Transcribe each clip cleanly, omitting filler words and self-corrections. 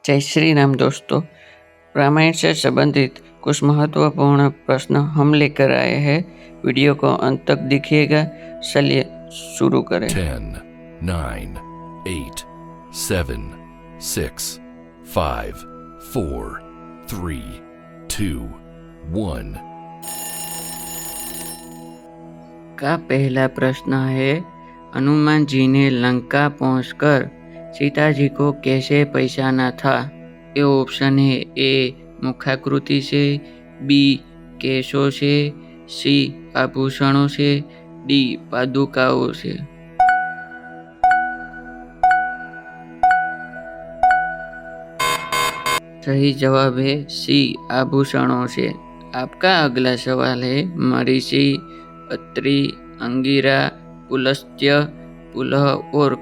जय श्री राम दोस्तों। रामायण से संबंधित कुछ महत्वपूर्ण प्रश्न हम लेकर आए हैं। वीडियो को अंत तक देखिएगा। चलिए शुरू करें। 10, 9, 8, 7, 6, 5, 4, 3, 2, 1. का पहला प्रश्न है, हनुमान जी ने लंका पहुंचकर सीता जी को कैसे पहचाना था? ये ऑप्शन है ए मुखाकृति से, बी केशों से, सी आभूषणों से, डी पादुकाओं से। सही जवाब है सी आभूषणों से। आपका अगला सवाल है, मरीचि, अत्रि, अंगिरा, पुलस्त्य, पुलह और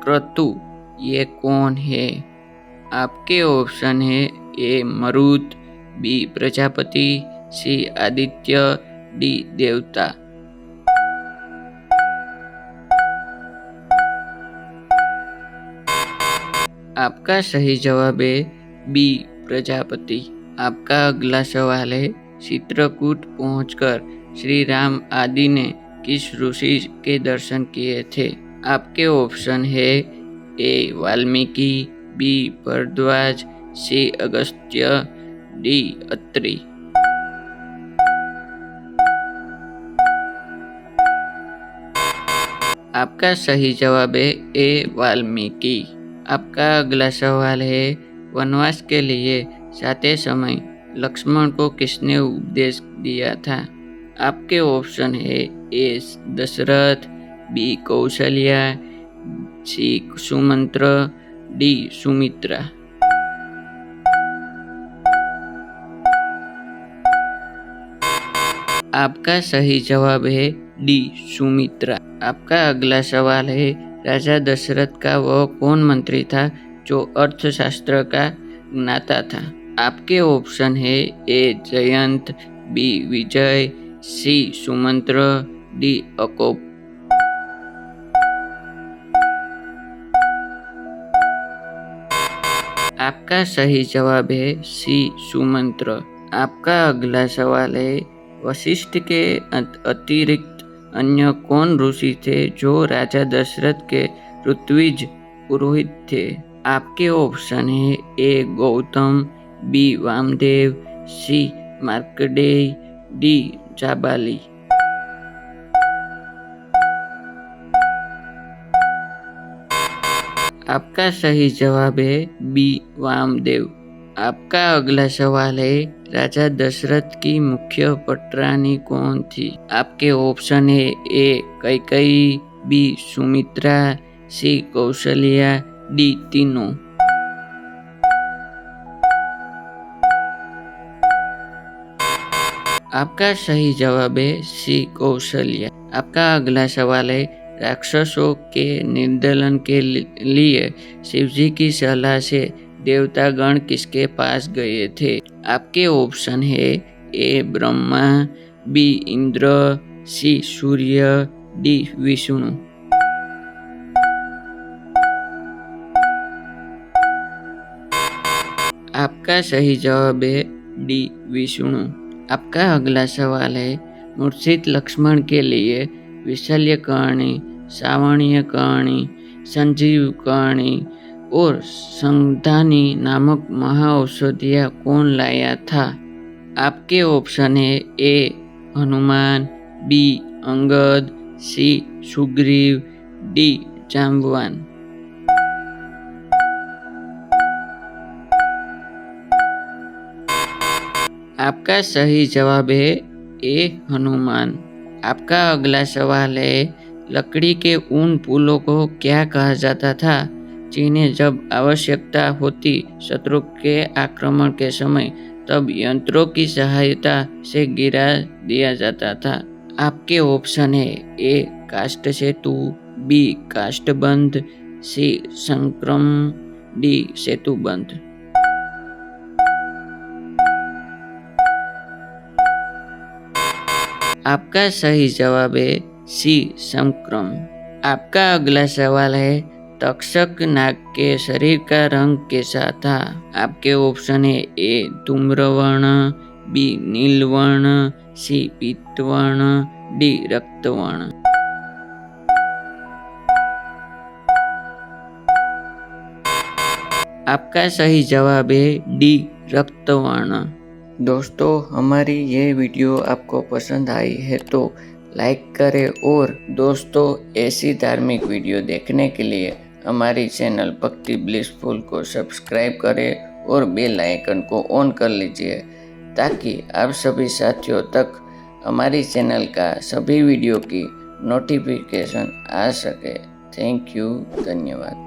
क्रतु ये कौन है? आपके ऑप्शन है ए मरुत, बी प्रजापति, सी आदित्य, डी देवता। आपका सही जवाब है बी प्रजापति। आपका अगला सवाल है, चित्रकूट पहुंचकर श्री राम आदि ने किस ऋषि के दर्शन किए थे? आपके ऑप्शन है ए वाल्मीकि, बी भरद्वाज, सी अगस्त्य, डी अत्रि। आपका सही जवाब है ए वाल्मीकि। आपका अगला सवाल है, वनवास के लिए जाते समय लक्ष्मण को किसने उपदेश दिया था? आपके ऑप्शन है ए दशरथ, बी कौशल्या, सी सुमंत्र, डी सुमित्रा। आपका सही जवाब है डी सुमित्रा। आपका अगला सवाल है, राजा दशरथ का वह कौन मंत्री था जो अर्थशास्त्र का ज्ञाता था? आपके ऑप्शन है ए जयंत, बी विजय, सी सुमंत्र, डी अकोप। आपका सही जवाब है सी सुमंत्र। आपका अगला सवाल है, वशिष्ठ के अतिरिक्त अन्य कौन ऋषि थे जो राजा दशरथ के ऋत्विज पुरोहित थे? आपके ऑप्शन है ए गौतम, बी वामदेव, सी मार्कंडेय, डी जाबाली। आपका सही जवाब है बी वामदेव। आपका अगला सवाल है, राजा दशरथ की मुख्य पटरानी कौन थी? आपके ऑप्शन है ए कैकेयी, बी सुमित्रा, सी कौशल्या, डी तीनों। आपका सही जवाब है सी कौशल्या। आपका अगला सवाल है, राक्षसों के निर्दलन के लिए शिवजी की सलाह से देवतागण किसके पास गए थे? आपके ऑप्शन है ए ब्रह्मा, बी इंद्र, सी सूर्य, डी विष्णु। आपका सही जवाब है डी विष्णु। आपका अगला सवाल है, मूर्छित लक्ष्मण के लिए विशल्य कहानी, सावणीय कहानी, संजीव कहानी और संधानी नामक महाऔषधियाँ कौन लाया था? आपके ऑप्शन है ए हनुमान, बी अंगद, सी सुग्रीव, डी जाम्बवान। आपका सही जवाब है ए हनुमान। आपका अगला सवाल है, लकड़ी के उन पुलों को क्या कहा जाता था जिन्हें जब आवश्यकता होती शत्रु के आक्रमण के समय तब यंत्रों की सहायता से गिरा दिया जाता था? आपके ऑप्शन है ए काष्ठ सेतु, बी काष्ठबंध, सी संक्रम, डी सेतुबंध। आपका सही जवाब है सी संक्रम। आपका अगला सवाल है, तक्षक नाग के शरीर का रंग कैसा था? आपके ऑप्शन है ए धूम्रवर्ण, बी नीलवर्ण, सी पीतवर्ण, डी रक्तवर्ण। आपका सही जवाब है डी रक्तवर्ण। दोस्तों, हमारी ये वीडियो आपको पसंद आई है तो लाइक करें और दोस्तों ऐसी धार्मिक वीडियो देखने के लिए हमारी चैनल भक्ति ब्लिसफुल को सब्सक्राइब करें और बेल आइकन को ऑन कर लीजिए ताकि आप सभी साथियों तक हमारी चैनल का सभी वीडियो की नोटिफिकेशन आ सके। थैंक यू, धन्यवाद।